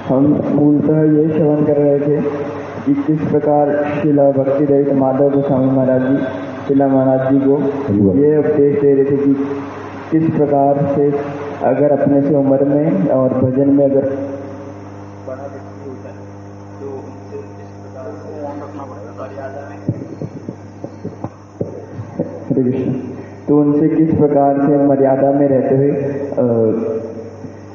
हम मूलतः ये श्रवण कर रहे थे कि किस प्रकार शिला भक्ति रहित माधव गोस्वामी महाराज जी शिला महाराज जी को ये उपदेश दे रहे थे कि किस प्रकार से अगर अपने से उम्र में और भजन में अगर बड़ा व्यक्ति होता है तो उनसे किस प्रकार से रखना पड़ेगा मर्यादा में हरे कृष्ण, तो उनसे किस प्रकार से मर्यादा में रहते हुए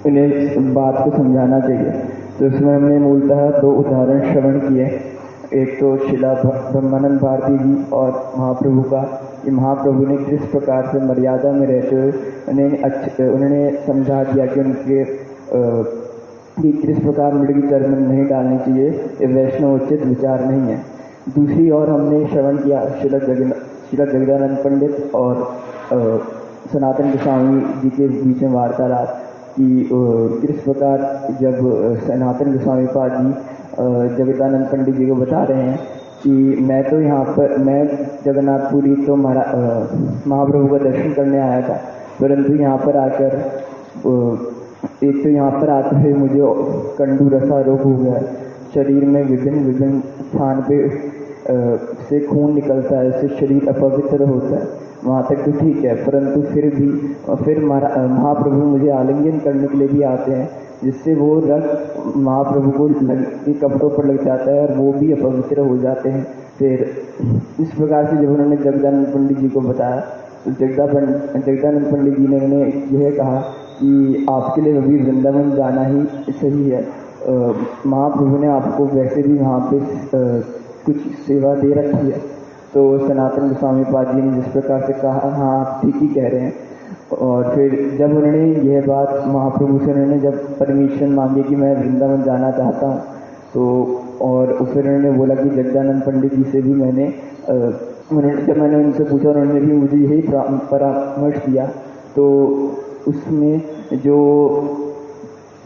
उन्हें बात को समझाना चाहिए। तो इसमें हमने मूलतः दो उदाहरण श्रवण किए। एक तो शिला ब्रह्मानंद भारती जी और महाप्रभु का, कि महाप्रभु ने किस प्रकार से मर्यादा में रहते हुए उन्होंने समझा दिया कि उनके कि किस प्रकार मृग चरण में नहीं डालनी चाहिए, ये वैष्णवोचित विचार नहीं है। दूसरी ओर हमने श्रवण किया शिला जगदानंद पंडित और सनातन गोस्वामी जी के बीच में वार्तालाप कि किस प्रकार जब सनातन गोस्वामी पाद जी जगदानंद पंडित जी को बता रहे हैं कि मैं तो यहाँ पर मैं जगन्नाथपुरी तो महाप्रभु का दर्शन करने आया था, परंतु यहाँ पर आकर एक तो यहाँ पर आते हुए मुझे कंडू रसारोग हो गया, शरीर में विभिन्न स्थान पे से खून निकलता है, इससे शरीर अपवित्र होता है, वहाँ तक तो ठीक है, परंतु फिर महाप्रभु मुझे आलिंगन करने के लिए भी आते हैं, जिससे वो रक्त महाप्रभु को कपड़ों पर लग जाता है और वो भी अपवित्र हो जाते हैं। फिर इस प्रकार से जब उन्होंने जगदानंद पंडित जी को बताया तो जगदानंद पंडित जी ने उन्हें यह कहा कि आपके लिए अभी वृंदावन जाना ही सही है, महाप्रभु ने आपको वैसे भी वहाँ पे कुछ सेवा दे रखी है। तो सनातन गोस्वामी पाद जी ने जिस प्रकार से कहा, हाँ आप ठीक ही कह रहे हैं। और फिर जब उन्होंने यह बात महाप्रभु से उन्होंने जब परमिशन मांगी कि मैं वृंदावन जाना चाहता हूँ, तो और फिर उन्होंने बोला कि जगदानंद पंडित जी से भी जब मैंने उनसे पूछा, उन्होंने भी मुझे यही परामर्श दिया। तो उसमें जो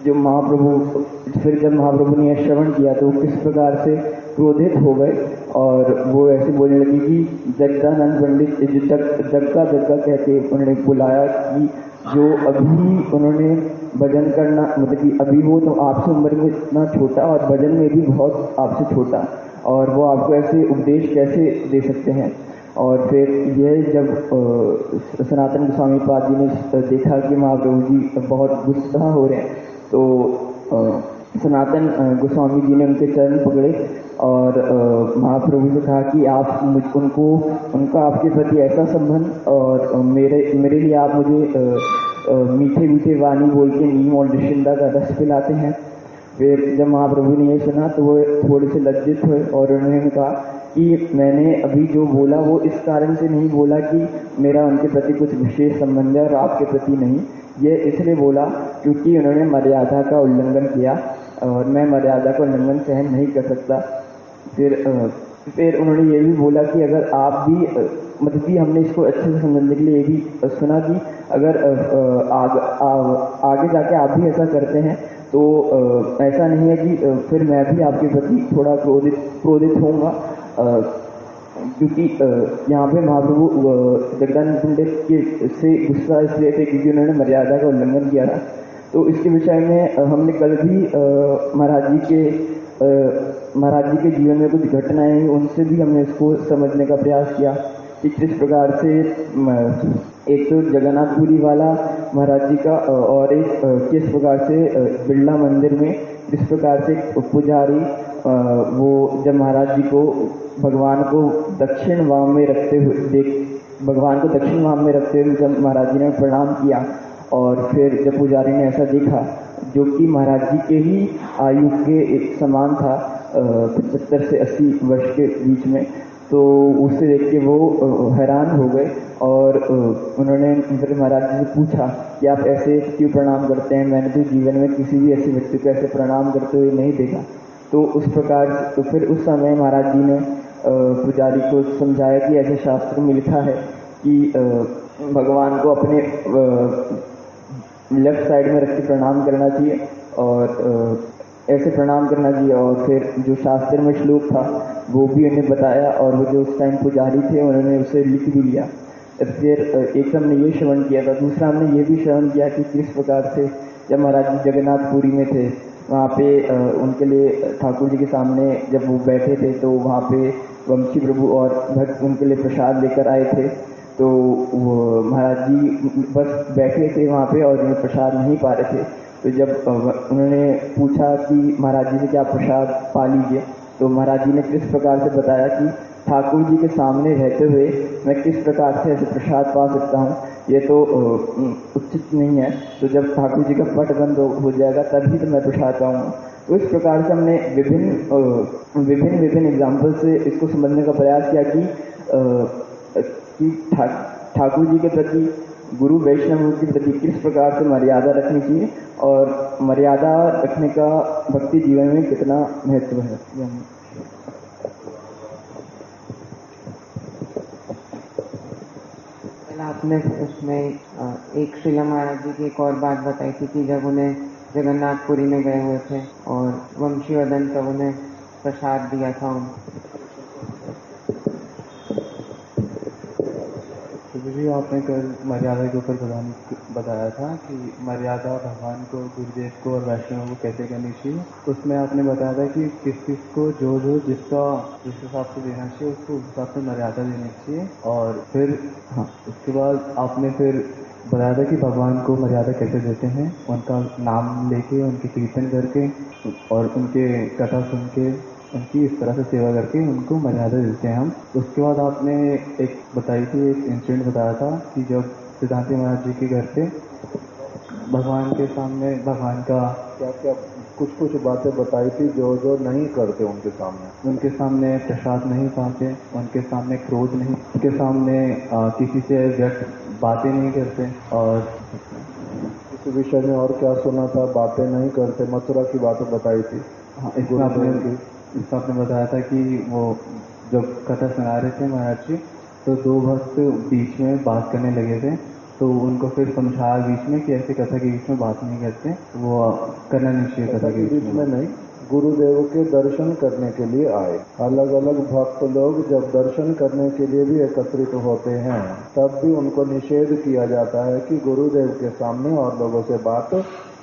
महाप्रभु फिर जब महाप्रभु ने यह श्रवण किया तो किस प्रकार से क्रोधित हो गए और वो ऐसे बोलने लगी कि जगदानंद पंडित जो जग्गा कहते उन्होंने बुलाया कि जो अभी उन्होंने भजन करना, मतलब कि अभी वो तो आपसे उम्र में इतना छोटा और भजन में भी बहुत आपसे छोटा, और वो आपको ऐसे उपदेश कैसे दे सकते हैं। और फिर यह जब सनातन गोस्वामी पाद जी ने देखा कि महाप्रभु जी बहुत गुस्सा हो रहे हैं, तो सनातन गोस्वामी जी ने उनके चरण पकड़े और महाप्रभु से कहा कि आप उनका आपके प्रति ऐसा संबंध, और मेरे लिए आप मुझे मीठे वाणी बोल के नीम और निशिंदा का रस पिलाते हैं। फिर जब महाप्रभु ने ये सुना तो वो थोड़े से लज्जित हुए और उन्होंने कहा कि मैंने अभी जो बोला वो इस कारण से नहीं बोला कि मेरा उनके प्रति कुछ विशेष संबंध है और आपके प्रति नहीं, ये इसलिए बोला क्योंकि उन्होंने मर्यादा का उल्लंघन किया और मैं मर्यादा का उल्लंघन सहन नहीं कर सकता। फिर उन्होंने ये भी बोला कि अगर आप भी मतलब कि हमने इसको अच्छे से समझने के लिए ये भी सुना कि अगर आगे जाके आप भी ऐसा करते हैं तो ऐसा नहीं है कि फिर मैं भी आपके प्रति थोड़ा क्रोधित होऊंगा, क्योंकि यहाँ पे महाप्रभु जगदानंद पंडित के से गुस्सा इसलिए थे क्योंकि उन्होंने मर्यादा का उल्लंघन किया था। तो इसके विषय में हमने कल भी महाराज जी के जीवन में कुछ घटनाएं हैं, उनसे भी हमने इसको समझने का प्रयास किया कि किस प्रकार से एक तो जगन्नाथपुरी वाला महाराज जी का और एक किस प्रकार से बिरला मंदिर में किस प्रकार से पुजारी वो जब महाराज जी को भगवान को दक्षिण वाम में रखते हुए जब महाराज जी ने प्रणाम किया, और फिर जब पुजारी ने ऐसा देखा जो कि महाराज जी के ही आयु के एक समान था 75 से 80 वर्ष के बीच में, तो उससे देख के वो हैरान हो गए और उन्होंने फिर महाराज जी से पूछा कि आप ऐसे क्यों प्रणाम करते हैं, मैंने तो जीवन में किसी भी ऐसे व्यक्ति को ऐसे प्रणाम करते हुए नहीं देखा। तो उस प्रकार तो फिर उस समय महाराज जी ने पुजारी को समझाया कि ऐसे शास्त्र में लिखा है कि भगवान को अपने लेफ्ट साइड में रख के प्रणाम करना चाहिए और ऐसे प्रणाम करना चाहिए। और फिर जो शास्त्र में श्लोक था वो भी उन्हें बताया और वो जो उस टाइम पुजारी थे उन्होंने उसे लिख भी लिया। फिर एक हमने ये श्रवण किया था, दूसरा हमने ये भी श्रवण किया कि किस प्रकार से जब महाराज जी जगन्नाथपुरी में थे वहाँ पे उनके लिए ठाकुर जी के सामने जब वो बैठे थे तो वहाँ पे वंशी प्रभु और भक्त उनके लिए प्रसाद लेकर आए थे। तो वो महाराज जी बस बैठे थे वहाँ पे और उन्हें प्रसाद नहीं पा रहे थे। तो जब उन्होंने पूछा कि महाराज जी से क्या प्रसाद पा लीजिए, तो महाराज जी ने किस प्रकार से बताया कि ठाकुर जी के सामने रहते हुए मैं किस प्रकार से ऐसे प्रसाद पा सकता हूँ, ये तो उचित नहीं है। तो जब ठाकुर जी का पट बंद हो जाएगा तभी तो मैं प्रसाद पाऊँगा। तो इस प्रकार से हमने विभिन्न एग्जाम्पल से इसको समझने का प्रयास किया कि ठाकुर जी के प्रति, गुरु वैष्णव के प्रति किस प्रकार से मर्यादा रखनी चाहिए और मर्यादा रखने का भक्ति जीवन में कितना महत्व है। आपने उसमें एक श्रीला महाराज जी की एक और बात बताई थी कि जब उन्हें जगन्नाथपुरी में गए हुए थे और वंशीवर्धन प्रभु ने प्रसाद दिया था जी, आपने कल मर्यादा के ऊपर बताया था कि मर्यादा भगवान को, गुरुदेव को और वैष्णव को कैसे करनी चाहिए। उसमें आपने बताया था कि किस को जो जिस हिसाब से देना चाहिए उसको उस हिसाब से मर्यादा देनी चाहिए। और फिर उसके बाद आपने फिर बताया था कि भगवान को मर्यादा कैसे देते हैं, उनका नाम लेके, उनके कीर्तन करके और उनके कथा सुन के, उनकी इस तरह से सेवा करके उनको मर्यादा देते हैं हम। उसके बाद आपने एक बताई थी, एक इंसिडेंट बताया था कि जब सिद्धांत महाराज जी के घर पे भगवान के सामने भगवान का क्या कुछ बातें बताई थी जो नहीं करते उनके सामने प्रसाद नहीं पाते, उनके सामने क्रोध नहीं, उनके सामने किसी से व्यक्त बातें नहीं करते। और इस विषय में और क्या सुना था? बातें नहीं करते, मथुरा की बातें बताई थी। हाँ, इसमें आपने बताया था कि वो जब कथा सुना रहे थे महाराज जी, तो दो भक्त बीच में बात करने लगे थे, तो उनको फिर समझाया बीच में कि ऐसे कथा के बीच में बात नहीं करते, वो करना नहीं चाहिए कथा के बीच में नहीं। गुरुदेव के दर्शन करने के लिए आए अलग अलग भक्त लोग जब दर्शन करने के लिए भी एकत्रित होते हैं, तब भी उनको निषेध किया जाता है कि गुरुदेव के सामने और लोगों से बात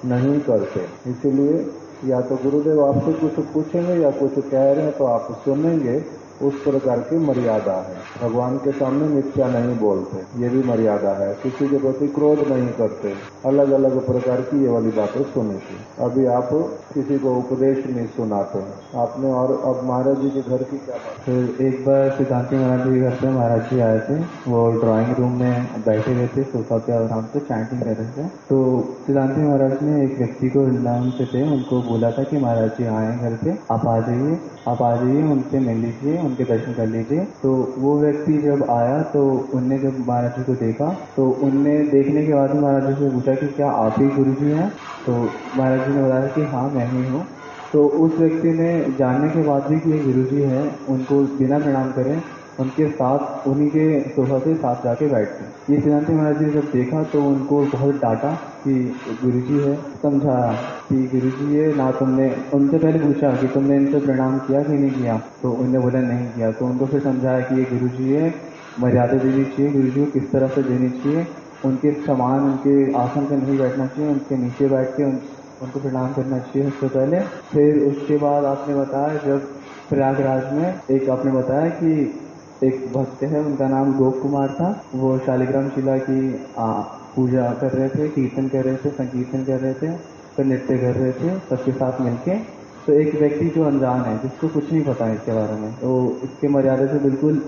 नहीं करते। इसीलिए या तो गुरुदेव आपसे कुछ पूछेंगे या कुछ कह रहे हैं तो आप सुनेंगे, उस प्रकार की मर्यादा है। भगवान के सामने मिथ्या नहीं बोलते, ये भी मर्यादा है। किसी के प्रति क्रोध नहीं करते, अलग अलग प्रकार की ये वाली बातें सुनी थी। अभी आप किसी को उपदेश नहीं सुनाते आपने। और अब महाराज जी के घर की क्या बात? फिर एक बार सिद्धांति महाराज जी के घर पे महाराज जी आए थे, वो ड्राइंग रूम में बैठे हुए थे, सोफा पे आराम से चैंटिंग कर रहे थे। तो सिद्धांति महाराज ने एक व्यक्ति को नाम से थे, उनको बोला था कि महाराज जी आए घर पे, आप आ जाइए, उनसे मिल लीजिए, उनके दर्शन कर लीजिए। तो वो व्यक्ति जब आया तो उनने जब महाराज जी को देखा, तो उनने देखने के बाद महाराज जी से पूछा कि क्या आप ही गुरु जी हैं? तो महाराज जी ने बताया कि हाँ मैं ही हूँ। तो उस व्यक्ति ने जानने के बाद भी कि ये गुरु जी हैं, उनको बिना प्रणाम करें उनके साथ उन्हीं के सोफा से साथ जाके बैठ गए। ये सिद्धांत महाराज जी ने जब देखा तो उनको बहुत डांटा कि गुरुजी है, समझाया कि गुरुजी ये ना, तुमने उनसे पहले पूछा कि तुमने इनसे प्रणाम किया कि नहीं किया, तो उन्होंने बोला नहीं किया। तो उनको फिर समझाया कि ये गुरुजी है, मर्यादा देनी चाहिए, गुरुजी को किस तरह से देनी चाहिए, उनके समान उनके आसन पर नहीं बैठना चाहिए, उनके नीचे बैठ के उनको प्रणाम करना चाहिए सबसे पहले। फिर उसके बाद आपने बताया जब प्रयागराज में एक आपने बताया कि एक भक्त है, उनका नाम गोप कुमार था, वो शालिग्राम शिला की पूजा कर रहे थे, कीर्तन कर रहे थे, संकीर्तन कर रहे थे, फिर नृत्य कर रहे थे सबके साथ मिलके। तो एक व्यक्ति जो अनजान है, जिसको कुछ नहीं पता है इसके बारे में, तो इसके मर्यादा से बिल्कुल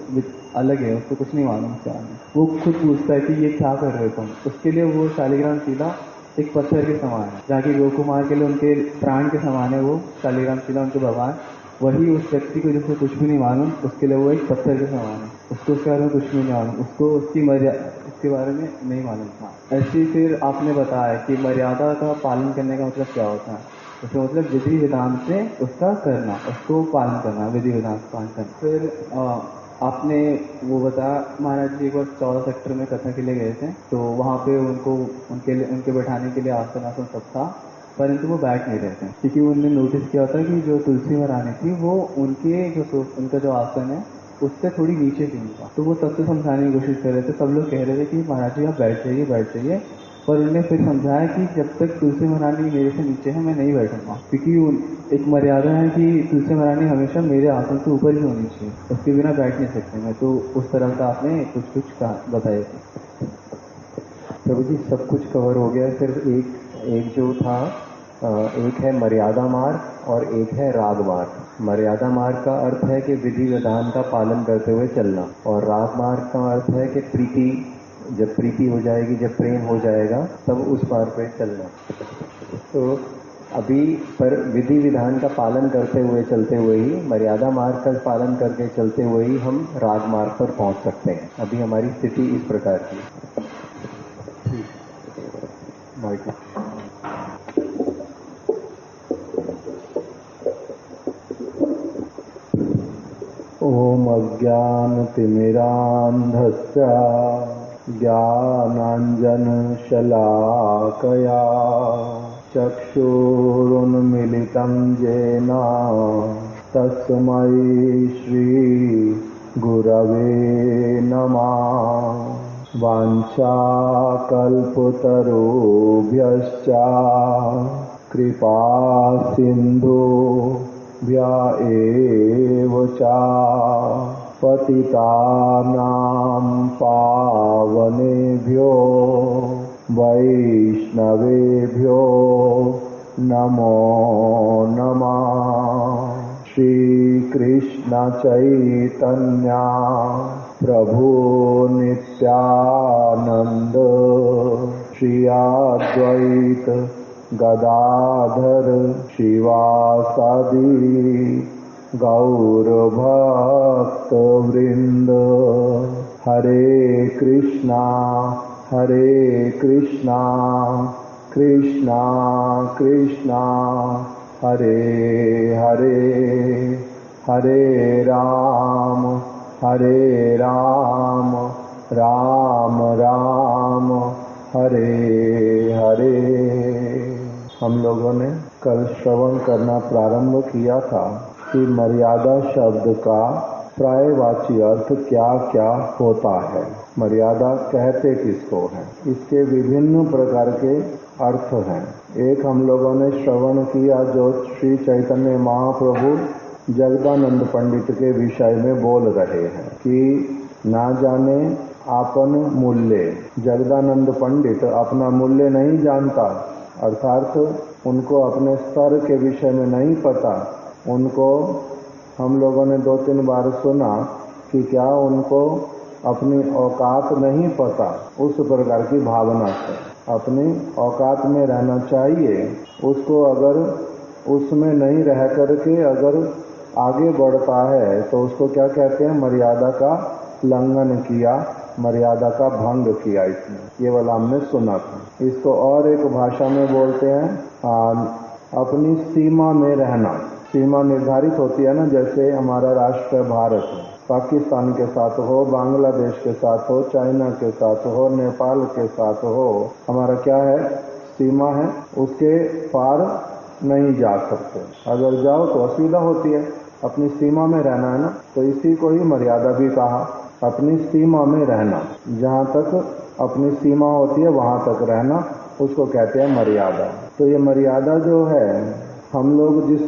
अलग है, उसको कुछ नहीं मालूम इसके बारे में, वो खुद पूछता है कि ये क्या कर रहे हो तुम। उसके लिए वो शालिग्राम शिला एक पत्थर के समान है, जहाँ की गोप कुमार के लिए उनके प्राण के समान है वो शालिग्राम शिला, उनके भगवान। वही उस व्यक्ति को जिसको कुछ भी नहीं मालूम, उसके लिए वो एक पत्थर के समान है, उसको उसके बारे में कुछ भी नहीं मालूम, उसको उसकी मर्यादा उसके बारे में नहीं मालूम था। ऐसे ही फिर आपने बताया कि मर्यादा का पालन करने का मतलब क्या होता है, उसका मतलब विधि विधान से उसका करना, उसको पालन करना, विधि विधान से पालन करना। फिर आपने वो बताया, महाराज जी एक बार 14 सेक्टर में कथा के लिए गए थे, तो वहाँ पे उनके बैठाने के लिए आसन सब था, परंतु वो बैठ नहीं रहे थे, क्योंकि उन्होंने नोटिस किया था कि जो तुलसी महारानी थी वो उनका जो आसन है उससे थोड़ी नीचे थी उनका। तो वो सबसे समझाने की कोशिश कर रहे थे, सब लोग कह रहे थे कि महाराज जी आप बैठ जाइए, पर उन्होंने फिर समझाया कि जब तक तुलसी महारानी मेरे से नीचे है मैं नहीं बैठूंगा, क्योंकि एक मर्यादा है कि तुलसी महारानी हमेशा मेरे आसन से ऊपर ही होनी चाहिए, उसके बिना बैठ नहीं सकते मैं। तो उस तरह का आपने कुछ बताया था। प्रभु जी सब कुछ कवर हो गया, सिर्फ एक जो था, एक है मर्यादा मार्ग और एक है राग मार्ग। मर्यादा मार्ग का अर्थ है कि विधि विधान का पालन करते हुए चलना, और राग मार्ग का अर्थ है कि प्रीति, जब प्रीति हो जाएगी, जब प्रेम हो जाएगा, तब उस मार्ग पे चलना। तो अभी पर विधि विधान का पालन करते हुए चलते हुए ही, मर्यादा मार्ग का पालन करके चलते हुए ही हम राग मार्ग पर पहुंच सकते हैं। अभी हमारी स्थिति इस प्रकार की। ओम अज्ञानतिमिरान्धस्य ज्ञानाञ्जनशलाकया चक्षुरुन्मीलितं येन तस्मै श्रीगुरवे नमः। वाञ्छाकल्पतरुभ्यश्च कृपासिन्धुभ्य एव च पतितानां पावनेभ्यो वैष्णवेभ्यो नमो नमः। श्रीकृष्ण चैतन्य प्रभु नित्यानंद श्री अद्वैत गदाधर शिवासादि गौरभक्त वृंद। हरे कृष्णा कृष्णा कृष्णा हरे हरे, हरे राम राम राम हरे हरे। हम लोगों ने कल श्रवण करना प्रारंभ किया था कि मर्यादा शब्द का प्रायवाची अर्थ क्या क्या होता है, मर्यादा कहते किसको है, इसके विभिन्न प्रकार के अर्थ हैं। एक हम लोगों ने श्रवण किया जो श्री चैतन्य महाप्रभु जगदानंद पंडित के विषय में बोल रहे हैं कि ना जाने आपन मूल्य। जगदानंद पंडित अपना मूल्य नहीं जानता, अर्थात उनको अपने स्तर के विषय में नहीं पता। उनको हम लोगों ने 2-3 बार सुना कि क्या उनको अपनी औकात नहीं पता। उस प्रकार की भावना से अपनी औकात में रहना चाहिए। उसको अगर उसमें नहीं रह करके अगर आगे बढ़ता है तो उसको क्या कहते हैं, मर्यादा का उल्लंघन किया, मर्यादा का भंग किया। इसमें ये वाला हमने सुना था। इसको और एक भाषा में बोलते हैं अपनी सीमा में रहना। सीमा निर्धारित होती है ना, जैसे हमारा राष्ट्र भारत है, पाकिस्तान के साथ हो, बांग्लादेश के साथ हो, चाइना के साथ हो, नेपाल के साथ हो, हमारा क्या है, सीमा है, उसके पार नहीं जा सकते। अगर जाओ तो असुविधा होती है। अपनी सीमा में रहना है ना, तो इसी को ही मर्यादा भी कहा, अपनी सीमा में रहना। जहाँ तक अपनी सीमा होती है वहाँ तक रहना, उसको कहते हैं मर्यादा। तो ये मर्यादा जो है, हम लोग जिस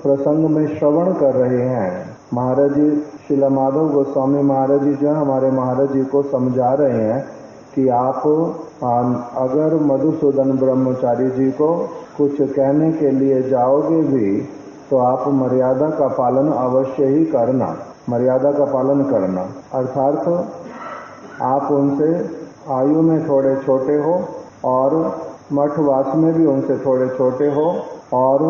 प्रसंग में श्रवण कर रहे हैं, महाराज जी श्रील माधव गोस्वामी महाराज जी जो है हमारे महाराज जी को समझा रहे हैं कि आप अगर मधुसूदन ब्रह्मचारी जी को कुछ कहने के लिए जाओगे भी तो आप मर्यादा का पालन अवश्य ही करना, मर्यादा का पालन करना। अर्थात आप उनसे आयु में थोड़े छोटे हो और मठवास में भी उनसे थोड़े छोटे हो और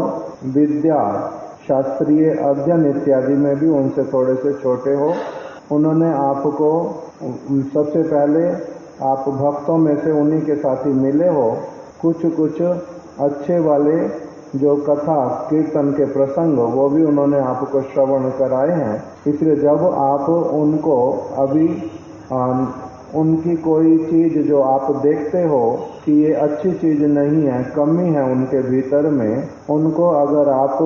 विद्या शास्त्रीय अध्ययन इत्यादि में भी उनसे थोड़े से छोटे हो। उन्होंने आपको सबसे पहले आप भक्तों में से उन्हीं के साथ ही मिले हो, कुछ अच्छे वाले जो कथा कीर्तन के प्रसंग वो भी उन्होंने आपको श्रवण कराए हैं। इसलिए जब आप उनको अभी उनकी कोई चीज जो आप देखते हो कि ये अच्छी चीज नहीं है, कमी है उनके भीतर में, उनको अगर आप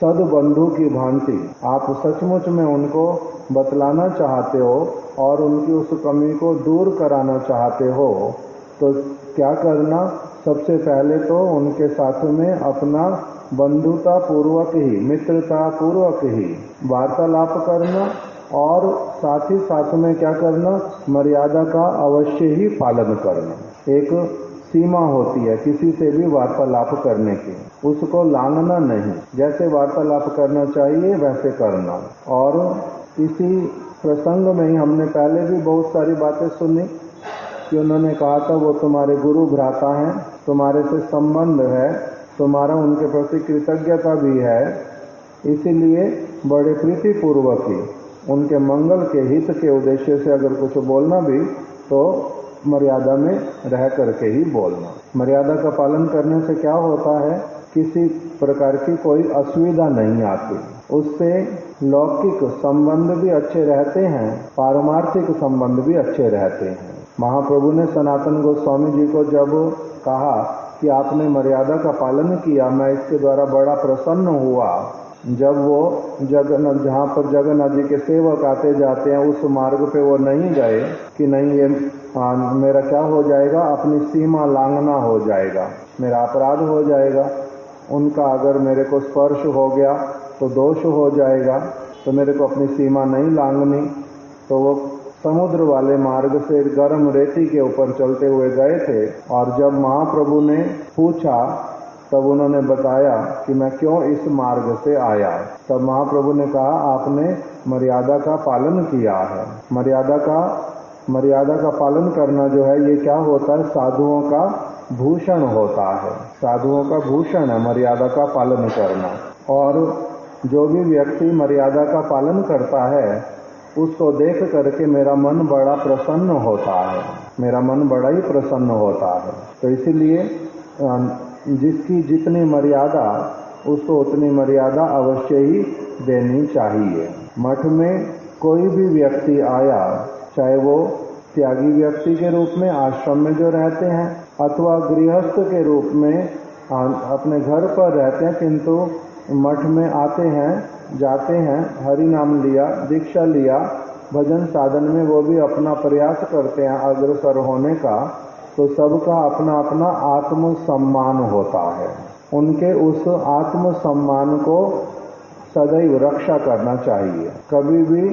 सद्बंधु की भांति आप सचमुच में उनको बतलाना चाहते हो और उनकी उस कमी को दूर कराना चाहते हो, तो क्या करना, सबसे पहले तो उनके साथ में अपना बंधुता पूर्वक ही, मित्रता पूर्वक ही वार्तालाप करना और साथ ही साथ में क्या करना, मर्यादा का अवश्य ही पालन करना। एक सीमा होती है किसी से भी वार्तालाप करने की, उसको लांघना नहीं, जैसे वार्तालाप करना चाहिए वैसे करना। और इसी प्रसंग में ही हमने पहले भी बहुत सारी बातें सुनी कि उन्होंने कहा था वो तुम्हारे गुरु भ्राता हैं, तुम्हारे से संबंध है, तुम्हारा उनके प्रति कृतज्ञता भी है, इसीलिए बड़े प्रीतिपूर्वक ही उनके मंगल के हित के उद्देश्य से अगर कुछ बोलना भी तो मर्यादा में रह करके ही बोलना। मर्यादा का पालन करने से क्या होता है, किसी प्रकार की कोई असुविधा नहीं आती, उससे लौकिक संबंध भी अच्छे रहते हैं, पारमार्थिक संबंध भी अच्छे रहते हैं। महाप्रभु ने सनातन गोस्वामी जी को जब कहा कि आपने मर्यादा का पालन किया, मैं इसके द्वारा बड़ा प्रसन्न हुआ, जब वो जहाँ पर जगन्नाथ जी के सेवक आते जाते हैं उस मार्ग पे वो नहीं गए कि नहीं ये मेरा क्या हो जाएगा, अपनी सीमा लांघना हो जाएगा, मेरा अपराध हो जाएगा, उनका अगर मेरे को स्पर्श हो गया तो दोष हो जाएगा, तो मेरे को अपनी सीमा नहीं लांघनी। तो वो समुद्र वाले मार्ग से गर्म रेती के ऊपर चलते हुए गए थे और जब महाप्रभु ने पूछा तब उन्होंने बताया कि मैं क्यों इस मार्ग से आया। तब महाप्रभु ने कहा आपने मर्यादा का पालन किया है। मर्यादा का पालन करना जो है ये क्या होता है, साधुओं का भूषण होता है, साधुओं का भूषण है मर्यादा का पालन करना। और जो भी व्यक्ति मर्यादा का पालन करता है उसको देख करके मेरा मन बड़ा प्रसन्न होता है, मेरा मन बड़ा ही प्रसन्न होता है। तो इसीलिए जिसकी जितनी मर्यादा उसको उतनी मर्यादा अवश्य ही देनी चाहिए। मठ में कोई भी व्यक्ति आया, चाहे वो त्यागी व्यक्ति के रूप में आश्रम में जो रहते हैं अथवा गृहस्थ के रूप में अपने घर पर रहते हैं किंतु मठ में आते हैं, जाते हैं, हरि नाम लिया, दीक्षा लिया, भजन साधन में वो भी अपना प्रयास करते हैं अग्रसर होने का, तो सबका अपना अपना आत्म सम्मान होता है। उनके उस आत्म सम्मान को सदैव रक्षा करना चाहिए, कभी भी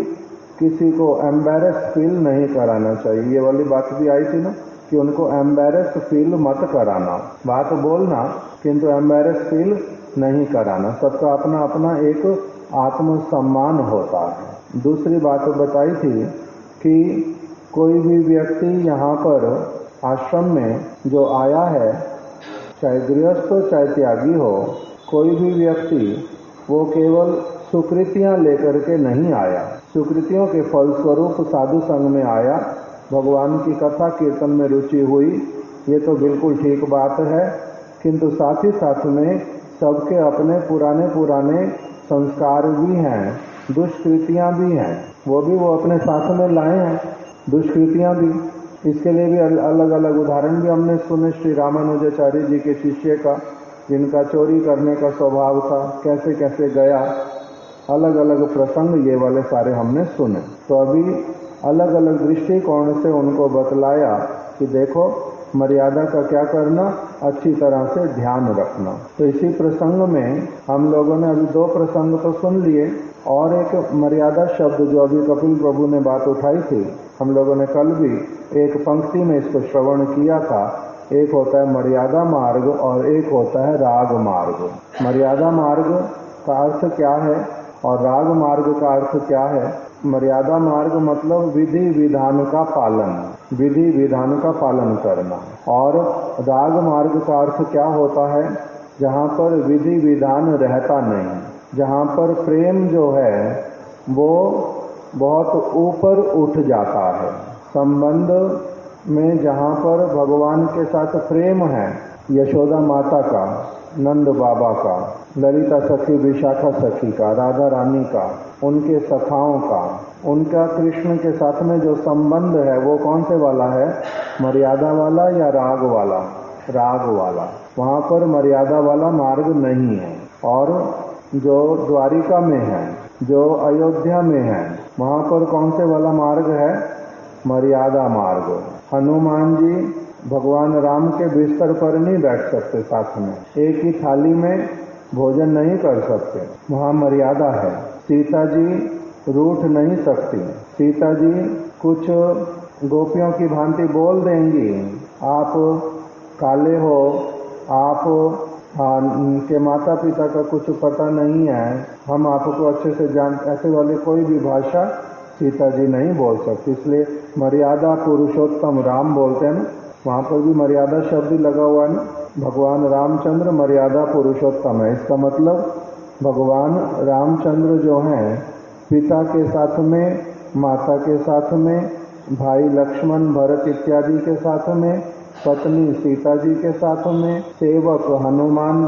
किसी को एम्बैरेस फील नहीं कराना चाहिए। ये वाली बात भी आई थी ना कि उनको एम्बैरेस फील मत कराना, बात बोलना किंतु एम्बैरेस फील नहीं कराना। सबका अपना अपना एक आत्म सम्मान होता है। दूसरी बात बताई थी कि कोई भी व्यक्ति यहाँ पर आश्रम में जो आया है, चाहे गृहस्थ हो चाहे त्यागी हो, कोई भी व्यक्ति वो केवल सुकृतियाँ लेकर के नहीं आया, सुकृतियों के फलस्वरूप साधु संग में आया, भगवान की कथा कीर्तन में रुचि हुई, ये तो बिल्कुल ठीक बात है, किंतु साथ ही साथ में सबके अपने पुराने संस्कार भी हैं, दुष्कृतियाँ भी हैं, वो अपने साथ में लाए हैं, दुष्कृतियाँ भी। इसके लिए भी अलग अलग उदाहरण भी हमने सुने। श्री रामानुजाचार्य जी के शिष्य का, जिनका चोरी करने का स्वभाव था, कैसे कैसे गया, अलग अलग प्रसंग ये वाले सारे हमने सुने। तो अभी अलग अलग दृष्टिकोण से उनको बतलाया कि देखो मर्यादा का क्या करना, अच्छी तरह से ध्यान रखना। तो इसी प्रसंग में हम लोगों ने अभी 2 प्रसंग तो सुन लिए और एक मर्यादा शब्द जो अभी कपिल प्रभु ने बात उठाई थी, हम लोगों ने कल भी एक पंक्ति में इसको श्रवण किया था। एक होता है मर्यादा मार्ग और एक होता है राग मार्ग। मर्यादा मार्ग का अर्थ क्या है और राग मार्ग का अर्थ क्या है? मर्यादा मार्ग मतलब विधि विधान का पालन, विधि विधान का पालन करना। और राग मार्ग का अर्थ क्या होता है? जहाँ पर विधि विधान रहता नहीं, जहाँ पर प्रेम जो है वो बहुत ऊपर उठ जाता है। संबंध में जहाँ पर भगवान के साथ प्रेम है, यशोदा माता का, नंद बाबा का, ललिता सखी, विशाखा सखी का, राधा रानी का, उनके सखाओं का, उनका कृष्ण के साथ में जो संबंध है वो कौन से वाला है? मर्यादा वाला या राग वाला? राग वाला। वहाँ पर मर्यादा वाला मार्ग नहीं है। और जो द्वारिका में है, जो अयोध्या में है, वहाँ पर कौन से वाला मार्ग है? मर्यादा मार्ग। हनुमान जी भगवान राम के बिस्तर पर नहीं बैठ सकते साथ में, एक ही थाली में भोजन नहीं कर सकते, वहाँ मर्यादा है। सीता जी रूठ नहीं सकती, सीता जी कुछ गोपियों की भांति बोल देंगी, आप काले हो, आप के माता पिता का कुछ पता नहीं है, हम आपको अच्छे से जानते, ऐसे वाली कोई भी भाषा सीता जी नहीं बोल सकती। इसलिए मर्यादा पुरुषोत्तम राम बोलते हैं ना, वहाँ पर भी मर्यादा शब्द लगा हुआ है ना, भगवान रामचंद्र मर्यादा पुरुषोत्तम है। इसका मतलब भगवान रामचंद्र जो हैं पिता के साथ में, माता के साथ में, भाई लक्ष्मण भरत इत्यादि के साथ में, पत्नी सीता जी के साथ में, सेवक हनुमान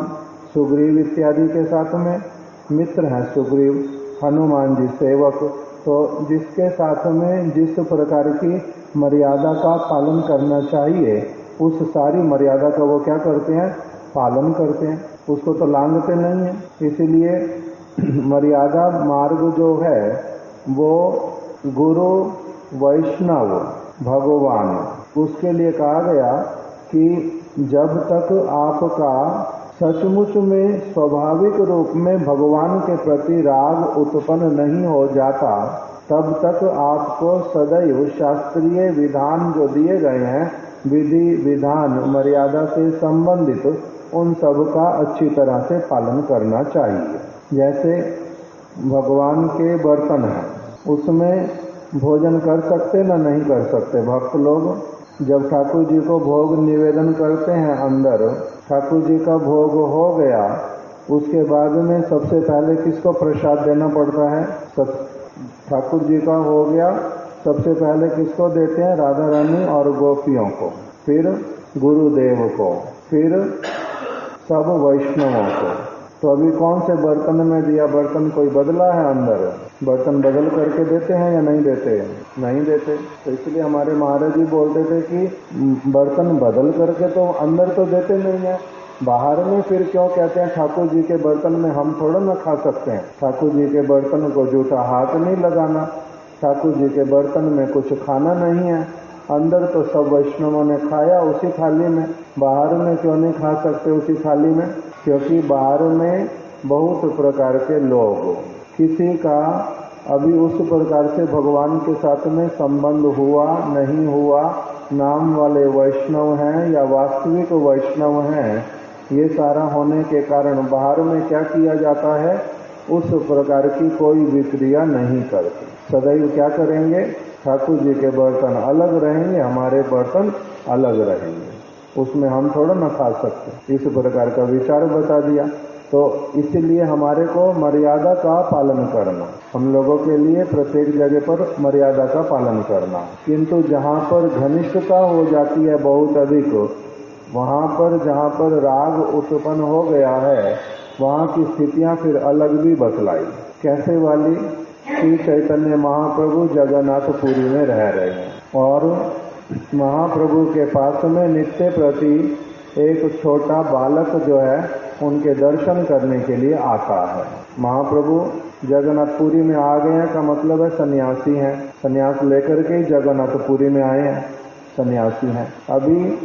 सुग्रीव इत्यादि के साथ में, मित्र हैं सुग्रीव हनुमान जी सेवक, तो जिसके साथ में जिस प्रकार की मर्यादा का पालन करना चाहिए उस सारी मर्यादा का वो क्या करते हैं, पालन करते हैं, उसको तो लांघते नहीं है। इसीलिए मर्यादा मार्ग जो है वो गुरु वैष्णव भगवान, उसके लिए कहा गया कि जब तक आपका सचमुच में स्वाभाविक रूप में भगवान के प्रति राग उत्पन्न नहीं हो जाता, तब तक आपको सदैव शास्त्रीय विधान जो दिए गए हैं, विधि विधान मर्यादा से संबंधित, उन सब का अच्छी तरह से पालन करना चाहिए। जैसे भगवान के बर्तन हैं, उसमें भोजन कर सकते ना नहीं कर सकते। भक्त लोग जब ठाकुर जी को भोग निवेदन करते हैं, अंदर ठाकुर जी का भोग हो गया, उसके बाद में सबसे पहले किसको प्रसाद देना पड़ता है, ठाकुर जी का हो गया, सबसे पहले किसको देते हैं, राधा रानी और गोपियों को, फिर गुरुदेव को, फिर सब वैष्णवों को। तो अभी कौन से बर्तन में दिया, बर्तन कोई बदला है, अंदर बर्तन बदल करके देते हैं या नहीं देते, नहीं देते। तो इसलिए हमारे महाराज जी बोलते थे कि बर्तन बदल करके तो अंदर तो देते नहीं है, बाहर में फिर क्यों कहते हैं ठाकुर जी के बर्तन में हम थोड़ा ना खा सकते हैं, ठाकुर जी के बर्तन को जूठा हाथ नहीं लगाना, ठाकुर जी के बर्तन में कुछ खाना नहीं है, अंदर तो सब वैष्णवों ने खाया उसी थाली में, बाहर में क्यों नहीं खा सकते उसी थाली में, क्योंकि बाहर में बहुत प्रकार के लोग, किसी का अभी उस प्रकार से भगवान के साथ में संबंध हुआ नहीं हुआ, नाम वाले वैष्णव हैं या वास्तविक वैष्णव हैं, ये सारा होने के कारण बाहर में क्या किया जाता है, उस प्रकार की कोई विक्रिया नहीं करते। सदैव क्या करेंगे, ठाकुर जी के बर्तन अलग रहेंगे, हमारे बर्तन अलग रहेंगे, उसमें हम थोड़ा ना खा सकते। इस प्रकार का विचार बता दिया। तो इसीलिए हमारे को मर्यादा का पालन करना, हम लोगों के लिए प्रत्येक जगह पर मर्यादा का पालन करना, किंतु जहाँ पर घनिष्ठता हो जाती है बहुत अधिक, वहाँ पर जहाँ पर राग उत्पन्न हो गया है, वहाँ की स्थितियाँ फिर अलग भी बतलाई। कैसे वाली, श्री चैतन्य महाप्रभु जगन्नाथपुरी में रह रहे हैं और महाप्रभु के पास में नित्य प्रति एक छोटा बालक जो है उनके दर्शन करने के लिए आता है। महाप्रभु जगन्नाथपुरी में आ गए हैं का मतलब है सन्यासी हैं, सन्यास लेकर के जगन्नाथपुरी में आए हैं, सन्यासी हैं। अभी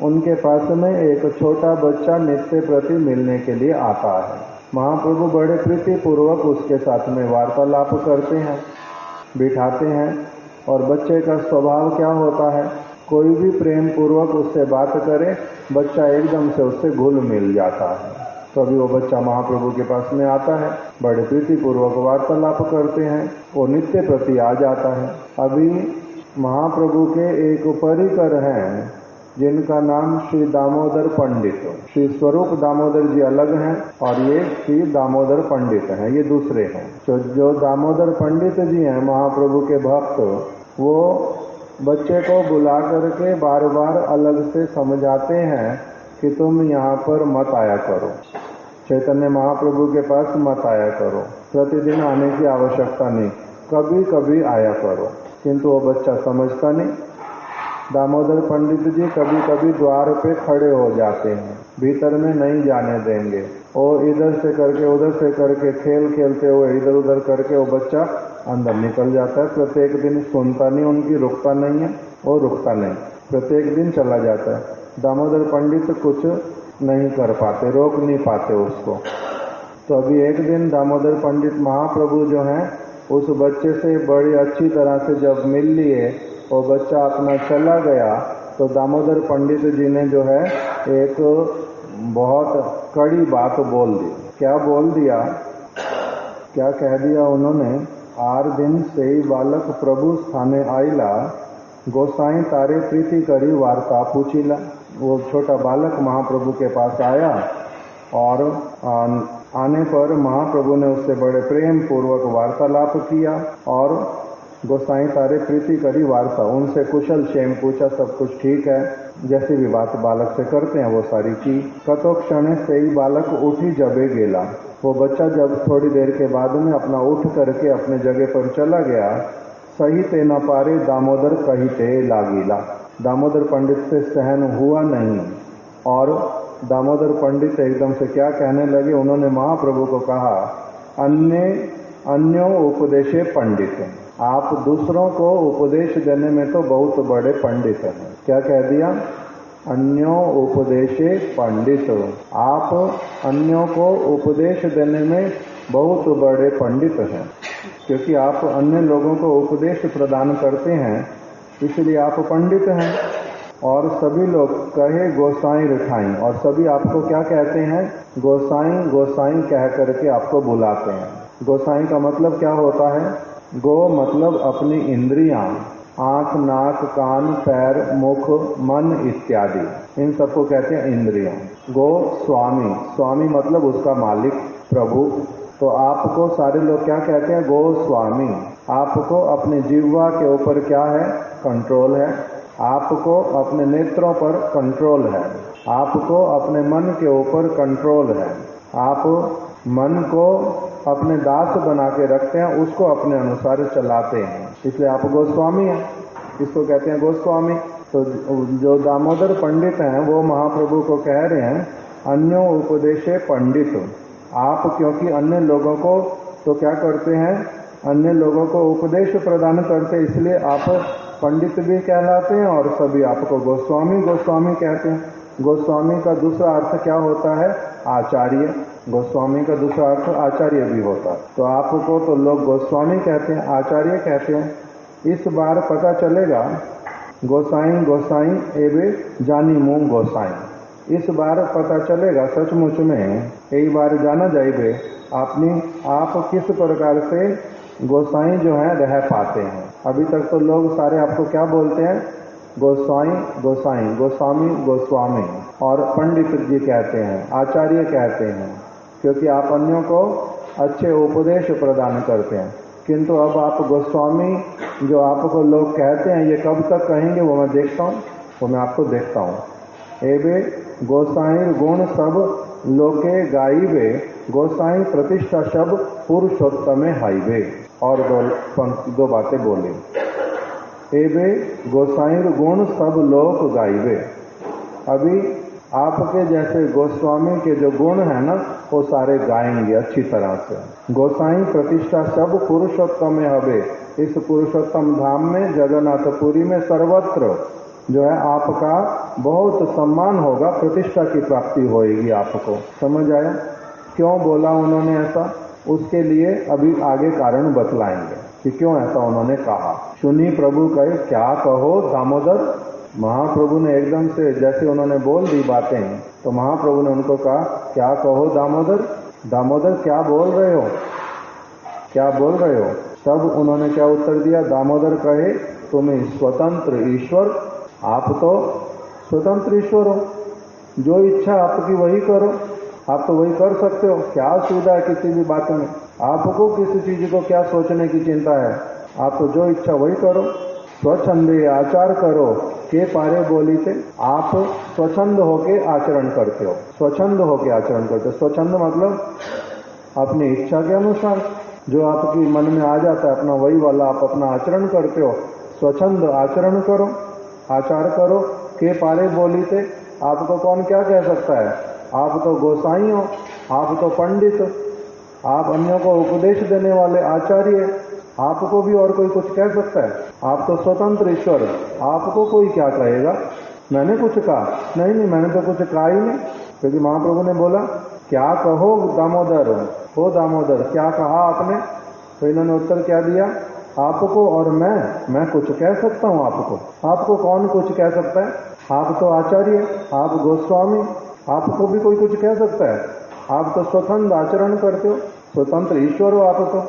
उनके पास में एक छोटा बच्चा नित्य प्रति मिलने के लिए आता है। महाप्रभु बड़े प्रीति पूर्वक उसके साथ में वार्तालाप करते हैं, बिठाते हैं, और बच्चे का स्वभाव क्या होता है, कोई भी प्रेम पूर्वक उससे बात करे, बच्चा एकदम से उससे घुल मिल जाता है। तो अभी वो बच्चा महाप्रभु के पास में आता है, बड़े प्रीति पूर्वक वार्तालाप करते हैं, वो नित्य प्रति आ जाता है। अभी महाप्रभु के एक परिकर हैं जिनका नाम श्री दामोदर पंडित, श्री स्वरूप दामोदर जी अलग हैं और ये श्री दामोदर पंडित हैं, ये दूसरे हैं। तो जो दामोदर पंडित जी हैं महाप्रभु के भक्त, वो बच्चे को बुला करके बार बार अलग से समझाते हैं कि तुम यहाँ पर मत आया करो, चैतन्य महाप्रभु के पास मत आया करो, प्रतिदिन आने की आवश्यकता नहीं, कभी कभी आया करो। किंतु वो बच्चा समझता नहीं। दामोदर पंडित जी कभी कभी द्वार पे खड़े हो जाते हैं, भीतर में नहीं जाने देंगे, और इधर से करके उधर से करके खेल खेलते हुए इधर उधर करके वो बच्चा अंदर निकल जाता है। प्रत्येक दिन सुनता नहीं उनकी, रुकता नहीं है, वो रुकता नहीं। प्रत्येक दिन चला जाता है। दामोदर पंडित कुछ नहीं कर पाते, रोक नहीं पाते उसको। तो अभी एक दिन दामोदर पंडित महाप्रभु जो हैं उस बच्चे से बड़ी अच्छी तरह से जब मिल लिए, वो बच्चा अपना चला गया, तो दामोदर पंडित जी ने जो है एक बहुत कड़ी बात बोल दी। क्या बोल दिया, क्या कह दिया उन्होंने, 8 दिन से ही बालक प्रभु स्थाने आइला, गोसाई तारे प्रीति करी वार्ता पूछिला। वो छोटा बालक महाप्रभु के पास आया और आने पर महाप्रभु ने उससे बड़े प्रेम पूर्वक वार्तालाप किया और गोसाई तारे प्रीति करी वार्ता, उनसे कुशल क्षेम पूछा, सब कुछ ठीक है, जैसी भी बात बालक से करते हैं वो सारी की। कतो क्षण से ही बालक उठी जबे गेला, वो बच्चा जब थोड़ी देर के बाद में अपना उठ करके अपने जगह पर चला गया, सही ते न पारे दामोदर कहिते लागिला, दामोदर पंडित से सहन हुआ नहीं और दामोदर पंडित एकदम से क्या कहने लगे, उन्होंने महाप्रभु को कहा, अन्यों उपदेशे पंडित, आप दूसरों को उपदेश देने में तो बहुत बड़े पंडित हैं। क्या कह दिया, अन्यों उपदेशे पंडित, आप अन्यों को उपदेश देने में बहुत बड़े पंडित हैं, क्योंकि आप अन्य लोगों को उपदेश प्रदान करते हैं, इसलिए आप पंडित हैं। और सभी लोग कहे गोसाई रिठाई, और सभी आपको क्या कहते हैं, गोसाई गोसाई कह करके आपको बुलाते हैं। गोसाई का मतलब क्या होता है, गो मतलब अपनी इंद्रियां, आंख, नाक, कान, पैर, मुख, मन इत्यादि, इन सबको कहते हैं इंद्रियां। गो स्वामी, स्वामी मतलब उसका मालिक, प्रभु। तो आपको सारे लोग क्या कहते हैं, गो स्वामी। आपको अपने जिह्वा के ऊपर क्या है, कंट्रोल है। आपको अपने नेत्रों पर कंट्रोल है। आपको अपने मन के ऊपर कंट्रोल है। आप मन को अपने दास बना के रखते हैं, उसको अपने अनुसार चलाते हैं, इसलिए आप गोस्वामी हैं, इसको कहते हैं गोस्वामी। तो जो दामोदर पंडित हैं वो महाप्रभु को कह रहे हैं, अन्यों उपदेशे पंडित, आप क्योंकि अन्य लोगों को तो क्या करते हैं, अन्य लोगों को उपदेश प्रदान करते, इसलिए आप पंडित भी कहलाते हैं और सभी आपको गोस्वामी गोस्वामी कहते हैं। गोस्वामी का दूसरा अर्थ क्या होता है, आचार्य। गोस्वामी का दूसरा अर्थ आचार्य भी होता है। तो आपको तो लोग गोस्वामी कहते हैं, आचार्य कहते हैं। इस बार पता चलेगा, गोसाई गोसाई एवे जानी मुँह गोसाई, इस बार पता चलेगा सचमुच में, एक बार जाना जाइए आप किस प्रकार से गोसाई जो है रह पाते हैं। अभी तक तो लोग सारे आपको क्या बोलते हैं, गोसाई गोसाई, गोस्वामी गोस्वामी, और पंडित जी कहते हैं, आचार्य कहते हैं, क्योंकि आप अन्यों को अच्छे उपदेश प्रदान करते हैं। किंतु अब आप गोस्वामी जो आपको लोग कहते हैं, ये कब तक कहेंगे वो मैं देखता हूँ, वो मैं आपको देखता हूँ। एवे गोसाई गुण सब लोके गाइबे, गोसाई प्रतिष्ठा शब पुरुषोत्तम हाईवे। और दो बातें बोले, एवे गोसाई गुण सब लोक गाइबे। अभी आपके जैसे गोस्वामी के जो गुण है ना, वो सारे गाएंगे अच्छी तरह से। गोसाई प्रतिष्ठा सब पुरुषोत्तम हवे, इस पुरुषोत्तम धाम में, जगन्नाथपुरी में, सर्वत्र जो है आपका बहुत सम्मान होगा, प्रतिष्ठा की प्राप्ति होएगी आपको। समझ आया क्यों बोला उन्होंने ऐसा, उसके लिए अभी आगे कारण बतलाएंगे कि क्यों ऐसा उन्होंने कहा। सुनी प्रभु कहे, क्या कहो दामोदर। महाप्रभु ने एकदम से जैसे उन्होंने बोल दी बातें, तो महाप्रभु ने उनको कहा, क्या कहो दामोदर, दामोदर क्या बोल रहे हो, क्या बोल रहे हो। तब उन्होंने क्या उत्तर दिया, दामोदर कहे, तुम्हें स्वतंत्र ईश्वर, आप तो स्वतंत्र ईश्वर हो, जो इच्छा आपकी वही करो, आप तो वही कर सकते हो, क्या असुविधा है किसी भी बात में, आपको किसी चीज को क्या सोचने की चिंता है, आप तो जो इच्छा वही करो। स्वच्छंदे आचार करो के पारे बोली थे, आप स्वच्छंद होके आचरण करते हो, स्वच्छंद होके आचरण करते हो। स्वच्छंद मतलब अपनी इच्छा के अनुसार जो आपकी मन में आ जाता है अपना वही वाला आप अपना आचरण करते हो। स्वच्छंद आचरण करो, आचार करो के पारे बोली थे, आपको कौन क्या कह सकता है, आप तो गोसाई हो, आप तो पंडित, आप अन्यों को उपदेश देने वाले आचार्य, आपको भी और कोई कुछ कह सकता है। आप तो स्वतंत्र ईश्वर, आपको कोई क्या कहेगा? मैंने कुछ कहा? नहीं नहीं, मैंने तो कुछ कहा ही नहीं। क्योंकि महाप्रभु ने बोला क्या कहो दामोदर, हो दामोदर क्या कहा आपने? तो इन्होंने उत्तर क्या दिया, आपको और मैं कुछ कह सकता हूँ आपको कौन कुछ कह सकता है? आप तो आचार्य, आप गोस्वामी, आपको भी कोई कुछ कह सकता है? आप तो स्वतंत्र आचरण करते हो, स्वतंत्र ईश्वर हो आप तो,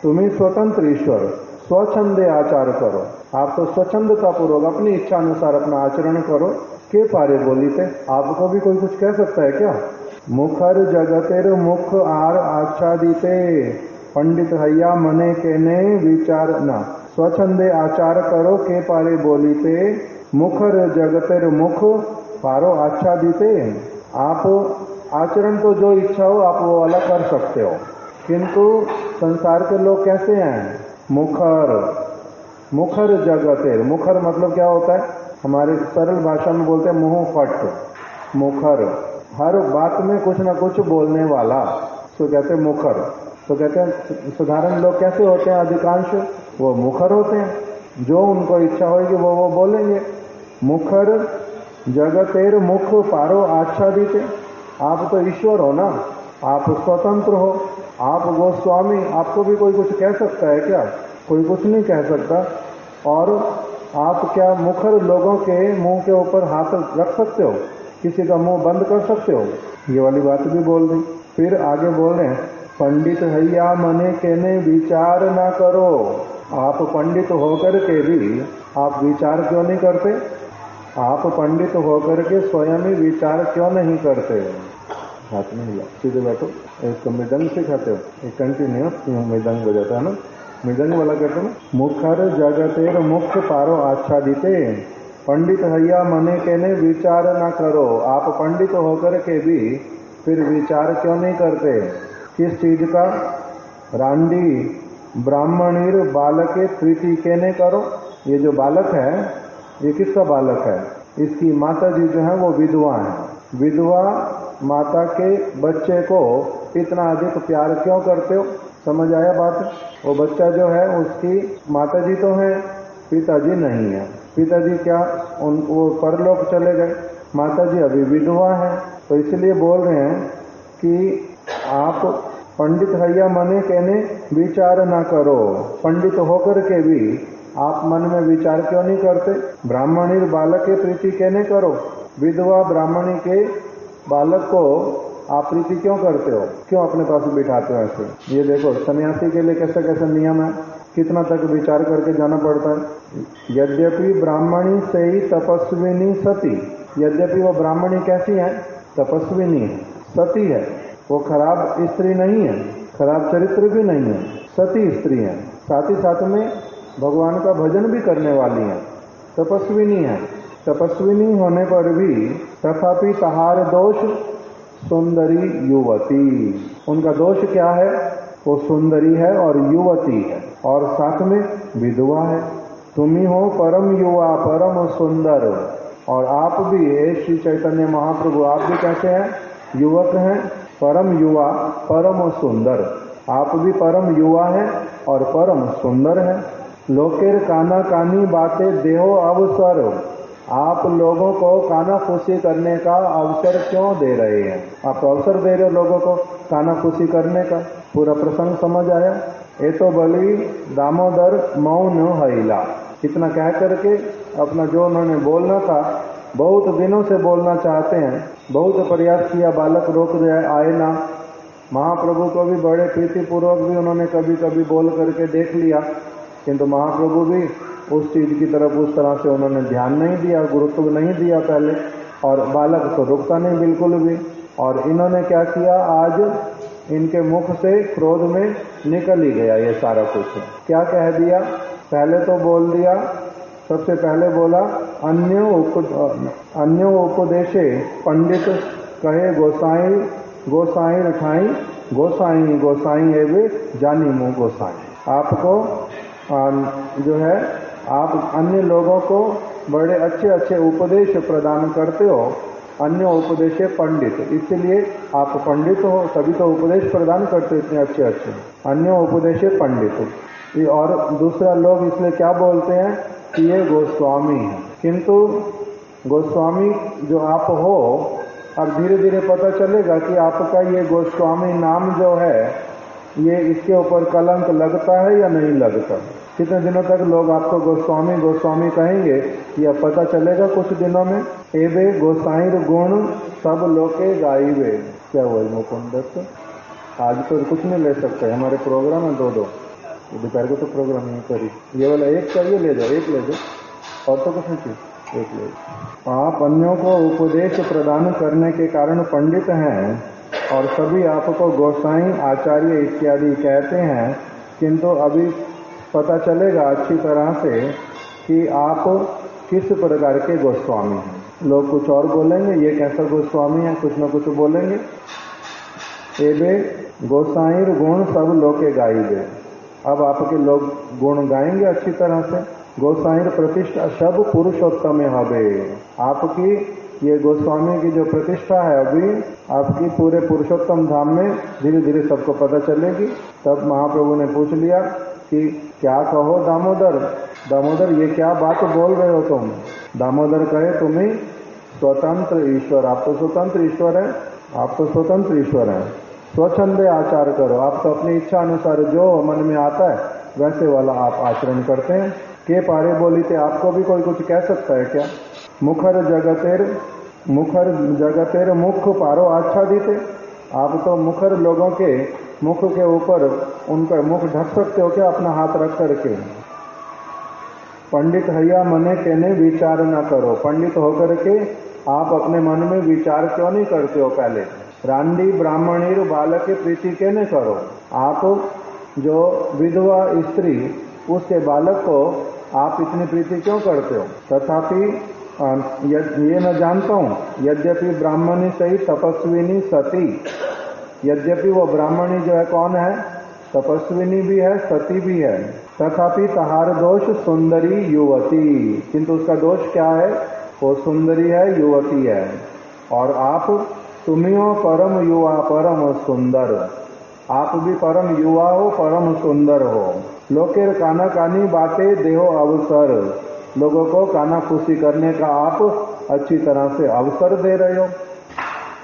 तुम ही स्वतंत्र ईश्वर, स्वच्छंदे आचार करो। आप तो स्वच्छंदता पूर्वक अपनी इच्छा अनुसार अपना आचरण करो। के पारे बोली थे, आपको भी कोई कुछ कह सकता है क्या? मुखर जगतेर मुख आर आच्छादिते, पंडित हैया मने केने विचार न, स्वच्छंदे आचार करो के पारे बोली थे, मुखर जगतेर मुख पारो आच्छादिते। आप आचरण तो जो इच्छा हो आप वो वाला कर सकते हो, किंतु संसार के लोग कैसे हैं? मुखर जगतेर, मुखर मतलब क्या होता है? हमारे सरल भाषा में बोलते हैं मुंह फट, मुखर, हर बात में कुछ ना कुछ बोलने वाला, तो कहते हैं मुखर। तो कहते हैं साधारण लोग कैसे होते हैं? अधिकांश वो मुखर होते हैं, जो उनको इच्छा होगी वो बोलेंगे। मुखर जगतेर मुख पारो आच्छादिते, आप तो ईश्वर हो ना, आप स्वतंत्र हो, आप गोस्वामी, आपको भी कोई कुछ कह सकता है क्या? कोई कुछ नहीं कह सकता। और आप क्या मुखर लोगों के मुंह के ऊपर हाथ रख सकते हो? किसी का मुंह बंद कर सकते हो? ये वाली बात भी बोल दी। फिर आगे बोल रहे हैं, पंडित हैया मने केने विचार ना करो। आप पंडित होकर के भी आप विचार क्यों नहीं करते? आप पंडित होकर के स्वयं ही विचार क्यों नहीं करते? हाथ में हिला, सीधे बैठो। इसको मृदंग सिखाते हो? ये कंटिन्यूस मृदंग बजाता है ना, मृदंग वाला कहते हो। मुखर जगतेर मुख पारो आच्छादिते, पंडित हैया मने केने विचार ना करो। आप पंडित होकर के भी फिर विचार क्यों नहीं करते? किस चीज का? रांडी ब्राह्मणीर बालके प्रीति केने करो। ये जो बालक है ये किसका बालक है? इसकी माता जी जो है वो विधवा है। विधवा माता के बच्चे को इतना अधिक प्यार क्यों करते हो? समझ आया बात? वो बच्चा जो है उसकी माता जी तो है, पिताजी नहीं है। पिताजी क्या वो परलोक चले गए, माता जी अभी विधवा है। तो इसलिए बोल रहे हैं कि आप पंडित हैया मने कहने विचार ना करो। पंडित होकर के भी आप मन में विचार क्यों नहीं करते? ब्राह्मणी बालक के प्रीति कहने करो। विधवा ब्राह्मणी के बालक को आप प्रीति क्यों करते हो? क्यों अपने पास बिठाते हो ऐसे? ये देखो सन्यासी के लिए कैसे कैसे नियम है, कितना तक विचार करके जाना पड़ता है। यद्यपि ब्राह्मणी से ही तपस्विनी सती, यद्यपि वो ब्राह्मणी कैसी है? तपस्विनी है, सती है, वो खराब स्त्री नहीं है, खराब चरित्र भी नहीं है, सती स्त्री है, साथ ही साथ में भगवान का भजन भी करने वाली है, तपस्विनी है। तपस्विनी होने पर भी तथापि तहार दोष सुंदरी युवती, उनका दोष क्या है? वो सुंदरी है और युवती है और साथ में विधवा है। तुम ही हो परम युवा परम सुंदर, और आप भी हे श्री चैतन्य महाप्रभु, आप भी कैसे हैं? युवक हैं, परम युवा परम सुंदर। आप भी परम युवा हैं और परम सुंदर हैं। लोकेर काना कानी बातें देहो अवसर, आप लोगों को काना फूसी करने का अवसर क्यों दे रहे हैं? आप अवसर दे रहे हो लोगों को काना फूसी करने का। पूरा प्रसंग समझ आया? ये तो बलि दामोदर मौन हैला, इतना कह करके अपना जो उन्होंने बोलना था, बहुत दिनों से बोलना चाहते हैं, बहुत प्रयास किया, बालक रोक दिया, आए ना। महाप्रभु को भी बड़े प्रीतिपूर्वक भी उन्होंने कभी कभी बोल करके देख लिया, किंतु महाप्रभु भी उस चीज की तरफ उस तरह से उन्होंने ध्यान नहीं दिया, गुरुत्व नहीं दिया पहले, और बालक तो रुकता नहीं बिल्कुल भी। और इन्होंने क्या किया, आज इनके मुख से क्रोध में निकल ही गया ये सारा कुछ। क्या कह दिया? पहले तो बोल दिया, सबसे पहले बोला अन्यो उपदेशे पंडित कहे गोसाई गोसाई रखाई गोसाई गोसाई एवे जानी मुँह गोसाई। आपको जो है आप अन्य लोगों को बड़े अच्छे अच्छे उपदेश प्रदान करते हो। अन्य उपदेश पंडित, इसलिए आप पंडित हो तभी तो उपदेश प्रदान करते हो इतने अच्छे अच्छे। अन्य उपदेश पंडित, और दूसरा लोग इसलिए क्या बोलते हैं कि ये गोस्वामी है, किंतु गोस्वामी जो आप हो, अब धीरे धीरे पता चलेगा कि आपका ये गोस्वामी नाम जो है ये इसके ऊपर कलंक लगता है या नहीं लगता। कितने दिनों तक लोग आपको गोस्वामी गोस्वामी कहेंगे, यह पता चलेगा कुछ दिनों में। एबे गोसाईर गुण सब लोके गाइबे। क्या हुआ मुकुंद दत्त? आज तो कुछ नहीं ले सकते, हमारे प्रोग्राम है दो दोपहर को तो प्रोग्राम नहीं करी। ये वाला एक चाहिए, ले जाओ, एक ले जाओ, और तो कुछ नहीं चाहिए, एक ले जाओ। आप अन्यों को उपदेश प्रदान करने के कारण पंडित हैं और सभी आपको गोसाई आचार्य इत्यादि कहते हैं, किंतु अभी पता चलेगा अच्छी तरह से कि आप किस प्रकार के गोस्वामी हैं। लोग कुछ और बोलेंगे, ये कैसा गोस्वामी है, कुछ न कुछ बोलेंगे। एबे गोसाईर गुण सब लोके गाइबे। अब आपके लोग गुण गाएंगे अच्छी तरह से। गोसाईर प्रतिष्ठा सब पुरुषोत्तम हवे। आपकी ये गोस्वामी की जो प्रतिष्ठा है अभी आपकी पूरे पुरुषोत्तम धाम में धीरे धीरे सबको पता चलेगी। तब महाप्रभु ने पूछ लिया कि क्या कहो दामोदर, दामोदर ये क्या बात बोल रहे हो तुम। दामोदर कहे तुम्हें स्वतंत्र ईश्वर, आप तो स्वतंत्र ईश्वर है, आप तो स्वतंत्र ईश्वर हैं, स्वच्छंदे आचार करो, आप तो अपनी इच्छा अनुसार जो मन में आता है वैसे वाला आप आचरण करते हैं। के पारे बोली थे, आपको भी कोई कुछ कह सकता है क्या। मुखर जगतेर मुख पारो आच्छादिते। आप तो मुखर लोगों के मुख के ऊपर उनका मुख ढक सकते हो क्या अपना हाथ रख करके। पंडित हैया मने कहने विचार न करो। पंडित होकर के आप अपने मन में विचार क्यों नहीं करते हो। पहले रांडी ब्राह्मणीर बालक प्रीति कहने करो। आप जो विधवा स्त्री उसके बालक को आप इतनी प्रीति क्यों करते हो। तथापि ये मैं जानता हूँ, यद्यपि ब्राह्मणी सही तपस्विनी सती, यद्यपि वो ब्राह्मणी जो है कौन है, तपस्विनी भी है सती भी है। तथापि तहार दोष सुंदरी युवती, किंतु उसका दोष क्या है, वो सुंदरी है, युवती है। और आप तुमियो परम युवा परम सुंदर, आप भी परम युवा हो परम सुंदर हो। लोकेर काना कानी बातें देहो अवसर, लोगों को काना खुशी करने का आप अच्छी तरह से अवसर दे रहे हो।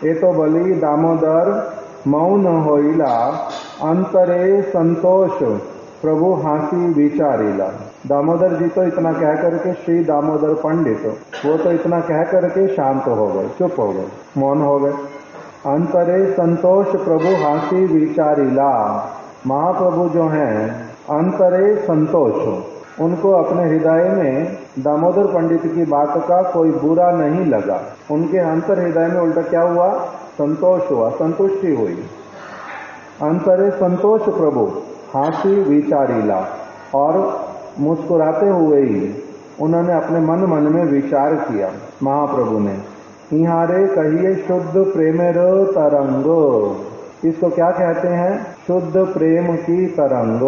ये तो बली दामोदर मौन होइला अंतरे संतोष प्रभु हासी विचारिला। दामोदर जी तो इतना कह करके, श्री दामोदर पंडित वो तो इतना कह करके शांत हो गए, चुप हो गए, मौन हो गए। अंतरे संतोष प्रभु हासी विचारिला। महाप्रभु जो हैं अंतरे संतोष, उनको अपने हृदय में दामोदर पंडित की बात का कोई बुरा नहीं लगा। उनके अंतर हृदय में उल्टा क्या हुआ, संतोष हुआ, संतुष्टि हुई। अंतरे संतोष प्रभु हासी विचारिला, और मुस्कुराते हुए ही उन्होंने अपने मन में विचार किया। महाप्रभु ने इहारे कहिए शुद्ध प्रेमेर तरंग, इसको क्या कहते हैं, शुद्ध प्रेम की तरंग।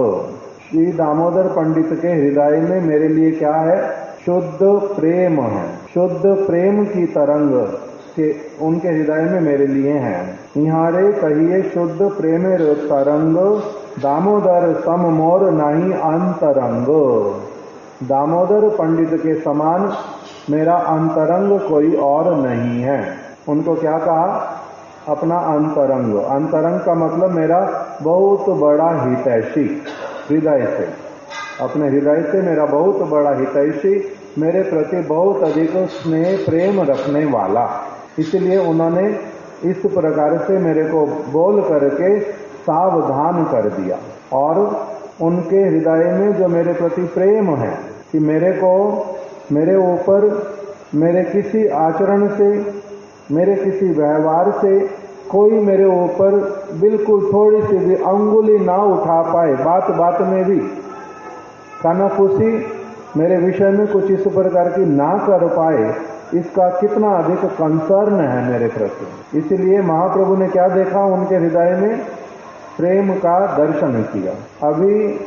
श्री दामोदर पंडित के हृदय में मेरे लिए क्या है, शुद्ध प्रेम है, शुद्ध प्रेम की तरंग के उनके हृदय में मेरे लिए हैं। इहारे कहिए शुद्ध प्रेमेर तरंग, दामोदर सम मोर नहीं अंतरंग। दामोदर पंडित के समान मेरा अंतरंग कोई और नहीं है। उनको क्या कहा, अपना अंतरंग। अंतरंग का मतलब मेरा बहुत बड़ा हितैषी, हृदय से, अपने हृदय से मेरा बहुत बड़ा हितैषी, मेरे प्रति बहुत अधिक स्नेह प्रेम रखने वाला। इसलिए उन्होंने इस प्रकार से मेरे को बोल करके सावधान कर दिया। और उनके हृदय में जो मेरे प्रति प्रेम है कि मेरे को, मेरे ऊपर, मेरे किसी आचरण से, मेरे किसी व्यवहार से कोई मेरे ऊपर बिल्कुल थोड़ी सी भी अंगुली ना उठा पाए, बात बात में भी कानाफूसी मेरे विषय में कुछ इस प्रकार की ना कर पाए, इसका कितना अधिक कंसर्न है मेरे प्रति। इसलिए महाप्रभु ने क्या देखा, उनके हृदय में प्रेम का दर्शन किया। अभी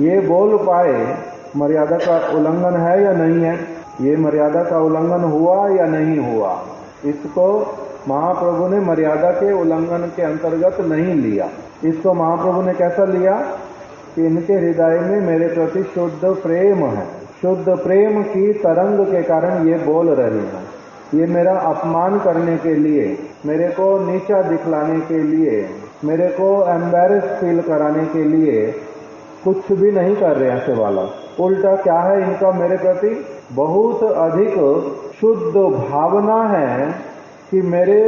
ये बोल पाए मर्यादा का उल्लंघन है या नहीं है, ये मर्यादा का उल्लंघन हुआ या नहीं हुआ, इसको महाप्रभु ने मर्यादा के उल्लंघन के अंतर्गत नहीं लिया। इसको महाप्रभु ने कैसा लिया, कि इनके हृदय में मेरे प्रति शुद्ध प्रेम है। शुद्ध प्रेम की तरंग के कारण ये बोल रही हैं। ये मेरा अपमान करने के लिए, मेरे को नीचा दिखलाने के लिए, मेरे को एम्बैरेस फील कराने के लिए कुछ भी नहीं कर रहे ऐसे वाला। उल्टा क्या है इनका मेरे प्रति बहुत अधिक शुद्ध भावना है कि मेरे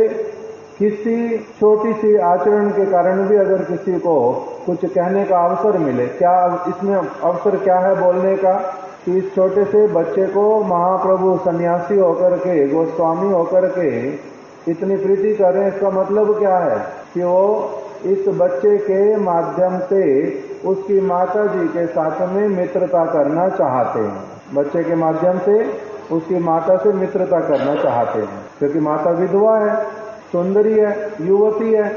किसी छोटी सी आचरण के कारण भी अगर किसी को कुछ कहने का अवसर मिले, क्या इसमें अवसर क्या है बोलने का कि इस छोटे से बच्चे को महाप्रभु सन्यासी होकर के, गोस्वामी होकर के इतनी प्रीति कर रहे हैं। इसका मतलब क्या है कि वो इस बच्चे के माध्यम से उसकी माता जी के साथ में मित्रता करना चाहते हैं। बच्चे के माध्यम से उसकी माता से मित्रता करना चाहते हैं, क्योंकि माता विधवा है, सुंदरी है, युवती है।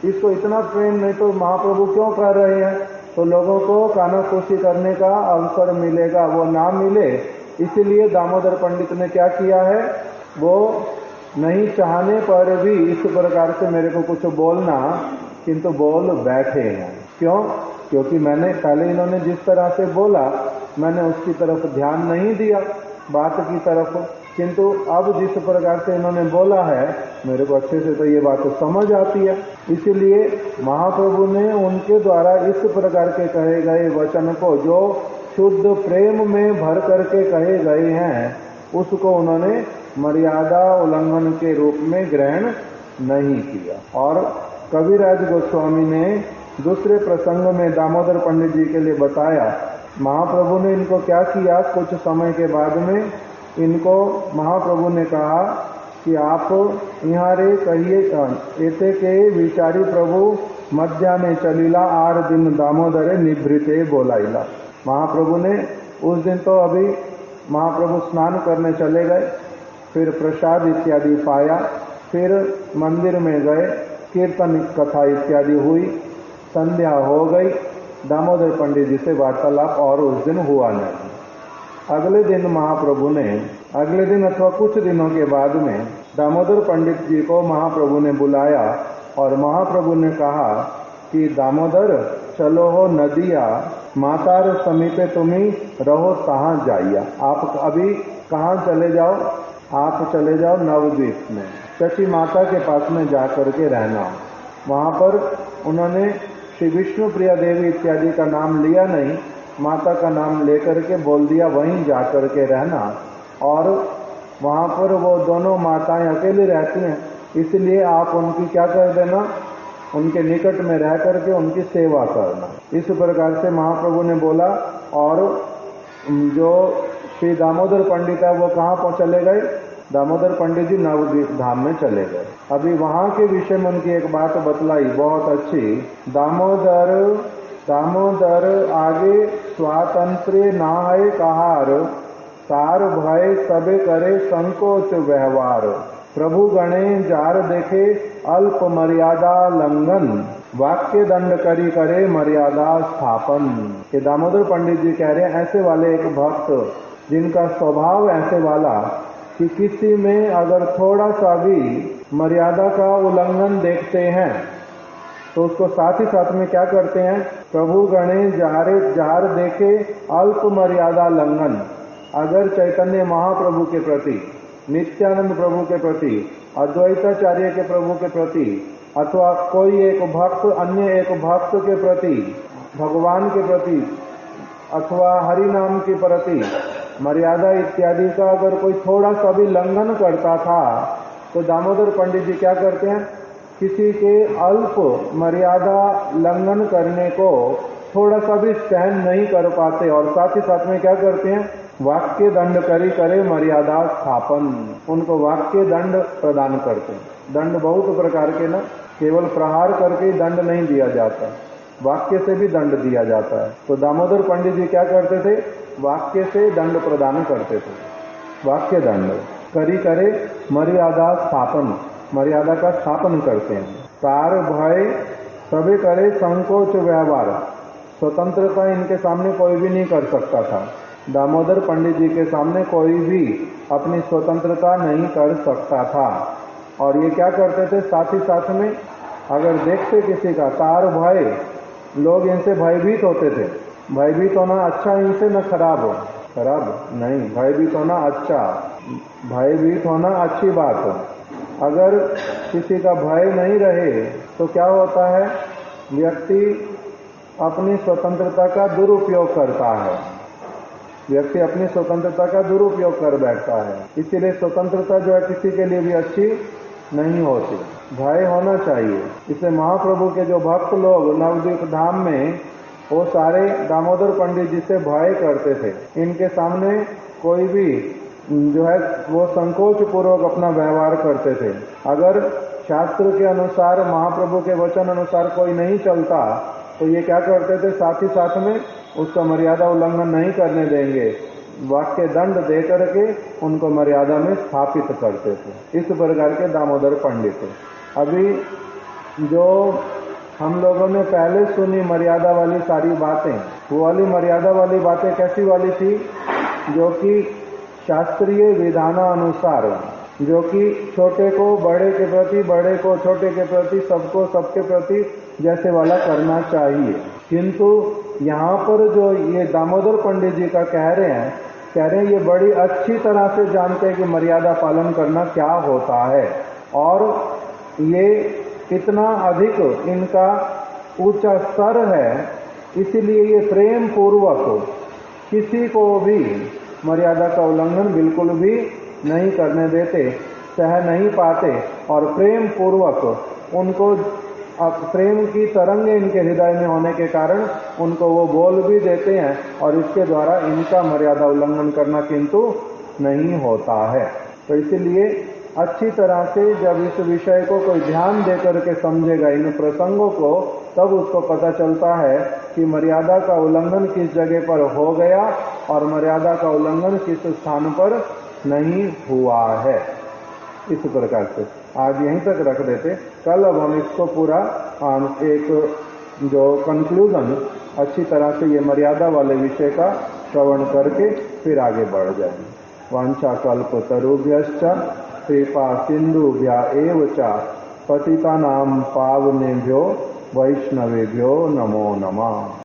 इसको इतना प्रेम नहीं तो महाप्रभु क्यों कर रहे हैं? तो लोगों को कानाफूसी करने का अवसर मिलेगा, वो ना मिले इसीलिए दामोदर पंडित ने क्या किया है, वो नहीं चाहने पर भी इस प्रकार से मेरे को कुछ बोलना, किंतु बोल बैठे हैं। क्यों? क्योंकि मैंने पहले इन्होंने जिस तरह से बोला मैंने उसकी तरफ ध्यान नहीं दिया, बात की तरफ, किंतु अब जिस प्रकार से इन्होंने बोला है मेरे को अच्छे से तो ये बात समझ आती है। इसीलिए महाप्रभु ने उनके द्वारा इस प्रकार के कहे गए वचन को, जो शुद्ध प्रेम में भर करके कहे गए हैं, उसको उन्होंने मर्यादा उल्लंघन के रूप में ग्रहण नहीं किया। और कविराज गोस्वामी ने दूसरे प्रसंग में दामोदर पंडित जी के लिए बताया, महाप्रभु ने इनको क्या किया, कुछ समय के बाद में इनको महाप्रभु ने कहा कि आप यहाँ रे कहिए एते के विचारी प्रभु मध्या में चलीला 8 दिन दामोदरे निभृते बोलाइला। महाप्रभु ने उस दिन तो अभी महाप्रभु स्नान करने चले गए, फिर प्रसाद इत्यादि पाया, फिर मंदिर में गए, कीर्तन कथा इत्यादि हुई, संध्या हो गई, दामोदर पंडित जी से वार्तालाप और उस दिन हुआ नहीं। अगले दिन महाप्रभु ने, अगले दिन अथवा कुछ दिनों के बाद में दामोदर पंडित जी को महाप्रभु ने बुलाया और महाप्रभु ने कहा कि दामोदर चलो हो नदिया मातार समीपे तुम्ही रहो तहाँ जाइया। आप अभी कहाँ चले जाओ? आप चले जाओ नवद्वीप में, शची माता के पास में जा करके रहना। वहाँ पर उन्होंने श्री विष्णु प्रिया देवी इत्यादि का नाम लिया नहीं, माता का नाम लेकर के बोल दिया वहीं जा कर के रहना। और वहाँ पर वो दोनों माताएं अकेली रहती हैं, इसलिए आप उनकी क्या कर देना, उनके निकट में रह करके उनकी सेवा करना। इस प्रकार से महाप्रभु ने बोला। और जो श्री दामोदर पंडित है वो कहाँ चले गए? दामोदर पंडित जी नवद्वीप धाम में चले गए। अभी वहाँ के विषय में उनकी एक बात बतलाई बहुत अच्छी। दामोदर आगे स्वातंत्र नाय कहार, तार भय सबे करे संकोच व्यवहार, प्रभु गणे जार देखे अल्प मर्यादा लंघन, वाक्य दंड करी करे मर्यादा स्थापन। ये दामोदर पंडित जी कह रहे हैं ऐसे वाले एक भक्त जिनका स्वभाव ऐसे वाला कि किसी में अगर थोड़ा सा भी मर्यादा का उल्लंघन देखते हैं तो उसको साथ ही साथ में क्या करते हैं, प्रभु गणे जार देखे अल्प मर्यादा लंघन। अगर चैतन्य महाप्रभु के प्रति, नित्यानंद प्रभु के प्रति, अद्वैताचार्य के प्रभु के प्रति, अथवा कोई एक भक्त अन्य एक भक्त के प्रति, भगवान के प्रति अथवा हरि नाम के प्रति मर्यादा इत्यादि का अगर कोई थोड़ा सा भी लंघन करता था तो दामोदर पंडित जी क्या करते हैं, किसी के अल्प मर्यादा लंघन करने को थोड़ा सा भी सहन नहीं कर पाते और साथ ही साथ में क्या करते हैं, वाक्य दंड करी करे मर्यादा स्थापन। उनको वाक्य दंड प्रदान करते हैं। दंड बहुत प्रकार के, न केवल प्रहार करके ही दंड नहीं दिया जाता, वाक्य से भी दंड दिया जाता है। तो दामोदर पंडित जी क्या करते थे, वाक्य से दंड प्रदान करते थे। वाक्य दंड करी करे मर्यादा स्थापन, मर्यादा का स्थापन करते हैं। तार भय सभी करे संकोच व्यवहार, स्वतंत्रता इनके सामने कोई भी नहीं कर सकता था। दामोदर पंडित जी के सामने कोई भी अपनी स्वतंत्रता नहीं कर सकता था। और ये क्या करते थे, साथ ही साथ में अगर देखते किसी का तार भय, लोग इनसे भयभीत होते थे। भयभीत होना अच्छा इनसे न खराब हो, खराब नहीं, भयभीत होना अच्छा, भयभीत होना अच्छी बात हो। अगर किसी का भय नहीं रहे तो क्या होता है, व्यक्ति अपनी स्वतंत्रता का दुरुपयोग करता है, व्यक्ति अपनी स्वतंत्रता का दुरुपयोग कर बैठता है। इसीलिए स्वतंत्रता जो है किसी के लिए भी अच्छी नहीं होती, भय होना चाहिए। इसलिए महाप्रभु के जो भक्त लोग नवद्वीप धाम में, वो सारे दामोदर पंडित जी से भय करते थे। इनके सामने कोई भी जो है वो संकोच पूर्वक अपना व्यवहार करते थे। अगर शास्त्र के अनुसार, महाप्रभु के वचन अनुसार कोई नहीं चलता तो ये क्या करते थे, साथ ही साथ में उसका मर्यादा उल्लंघन नहीं करने देंगे, वाक्य दंड दे करके उनको मर्यादा में स्थापित करते थे। इस प्रकार के दामोदर पंडित। अभी जो हम लोगों ने पहले सुनी मर्यादा वाली सारी बातें, वो वाली मर्यादा वाली बातें कैसी वाली थी, जो कि शास्त्रीय विधानानुसार, जो कि छोटे को बड़े के प्रति, बड़े को छोटे के प्रति, सबको सबके प्रति जैसे वाला करना चाहिए। किंतु यहाँ पर जो ये दामोदर पंडित जी का कह रहे हैं ये बड़ी अच्छी तरह से जानते हैं कि मर्यादा पालन करना क्या होता है, और ये इतना अधिक इनका ऊंचा स्तर है, इसीलिए ये प्रेम पूर्वक किसी को भी मर्यादा का उल्लंघन बिल्कुल भी नहीं करने देते, सह नहीं पाते, और प्रेम पूर्वक उनको, प्रेम की तरंग इनके हृदय में होने के कारण उनको वो बोल भी देते हैं, और इसके द्वारा इनका मर्यादा उल्लंघन करना किंतु नहीं होता है। तो इसीलिए अच्छी तरह से जब इस विषय को कोई ध्यान दे करके समझेगा, इन प्रसंगों को, तब उसको पता चलता है कि मर्यादा का उल्लंघन किस जगह पर हो गया और मर्यादा का उल्लंघन किस स्थान पर नहीं हुआ है। इस प्रकार से आज यहीं तक रख देते। कल अब हम इसको पूरा एक जो कंक्लूजन अच्छी तरह से ये मर्यादा वाले विषय का श्रवण करके फिर आगे बढ़ जाएंगे। वांछा कल्पतरुभ्यश्च कृपा सिंधुभ्य एव च पतितानां पावनेभ्यो वैष्णवेभ्यो नमो नमः।